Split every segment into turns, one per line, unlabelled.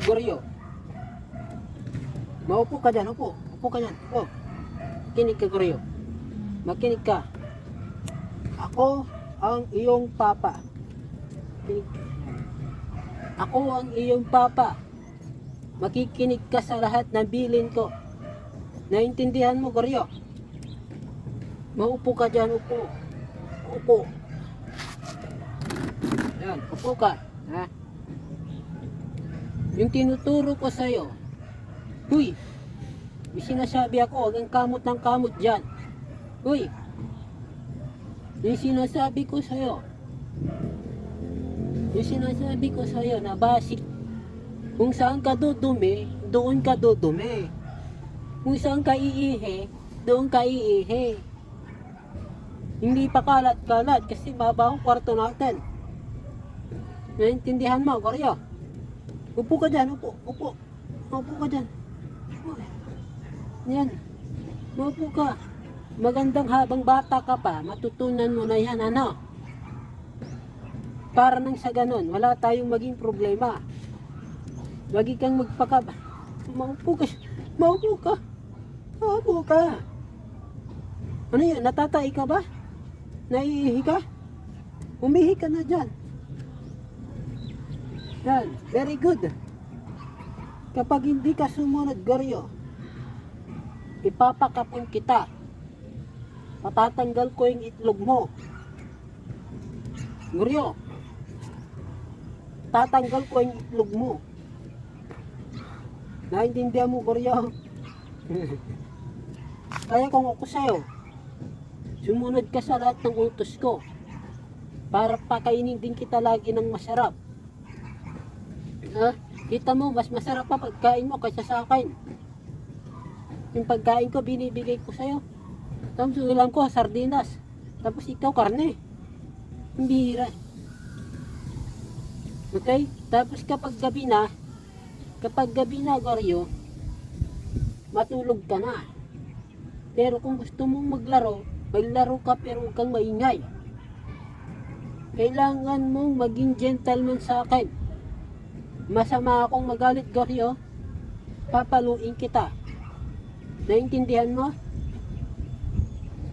Goryo. Maupo ka dyan, upo. Upo ka dyan. Oh. Makinig ka, Goryo. Makinig ka. Ako ang iyong papa. Makinig. Ako ang iyong papa. Makikinig ka sa lahat ng bilin ko. Naintindihan mo, Goryo? Maupo ka dyan, upo. Upo. Yan, upo ka. Ha? Yung tinuturo ko sa'yo, huy, may sinasabi ako, huwag ang kamot ng kamot dyan. Huy, yung sinasabi ko sa'yo, na basic, kung saan ka dudumi, doon ka dudumi. Kung saan ka iihi, doon ka iihi. Hindi pa kalat-kalat kasi mabaho ang kwarto natin. Naintindihan mo, Goryo? Upo ka dyan, upo, upo. Upo ka dyan. Yan. Upo ka. Magandang habang bata ka pa, matutunan mo na yan, ano? Para nang sa ganun, wala tayong maging problema. Wagi kang magpaka... Maupo ka. Maupo ka. Maupo ka. Ano yun? Natatay ka ba? Naiihi ka? Umihi ka na dyan. Yan. Very good. Kapag hindi ka sumunod, Goryo, ipapakapon kita. Patatanggal ko yung itlog mo. Goryo, tatanggal ko yung itlog mo. Naintindihan mo, Goryo? Kaya kung ako sa'yo, sumunod ka sa lahat ng utos ko para pakainin din kita lagi ng masarap. Ha? Kita mo, mas masarap pa pagkain mo kaysa sa akin. Yung pagkain ko, binibigay ko sa'yo. Tapos ulam ko, sardinas. Tapos ikaw, karne. Ang bihira. Okay? Tapos kapag gabi na, Goryo, matulog ka na. Pero kung gusto mong maglaro ka pero huwag kang maingay. Kailangan mong maging gentleman sa akin. Masama akong magalit, Goryo, papaluin kita. Naintindihan mo?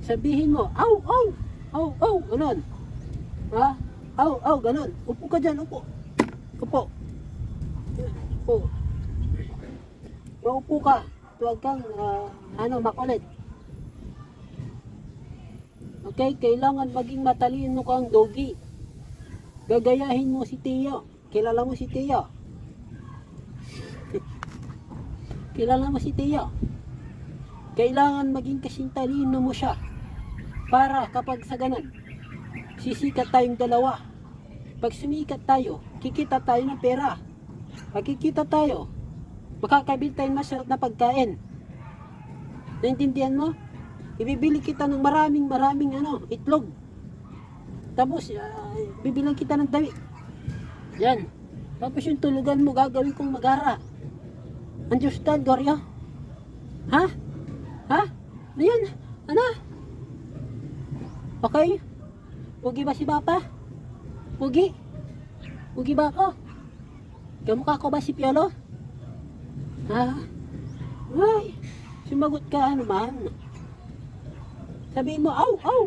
Sabihin mo, aw, aw, aw, aw, ganun. Ha? Aw, aw, ganun. Upo ka dyan, upo. Upo. Upo. Maupo ka. Huwag kang, makulit. Okay? Kailangan maging matalino kang doggy. Gagayahin mo si Tio. Kilala mo si Tio? Kilala mo si Tio? Kailangan maging kasing talino mo siya. Para kapag sa ganun, sisikat tayong dalawa. Pag sumikat tayo, kikita tayo ng pera. Pag kikita tayo, makakabili tayong masarap na pagkain. Naintindihan mo? Ibibili kita ng maraming itlog. Tapos, bibilang kita ng damit. Yan. Tapos yung tulugan mo, gagawin kong magara. Understand, Goryo? Ha? Ha? Ano yan? Ano? Okay? Pugi ba si Papa? Pugi? Pugi ba ako? Kamukha ko ba si Piolo? Ha? Ay, sumagot ka naman. Sabihin mo, aw, aw.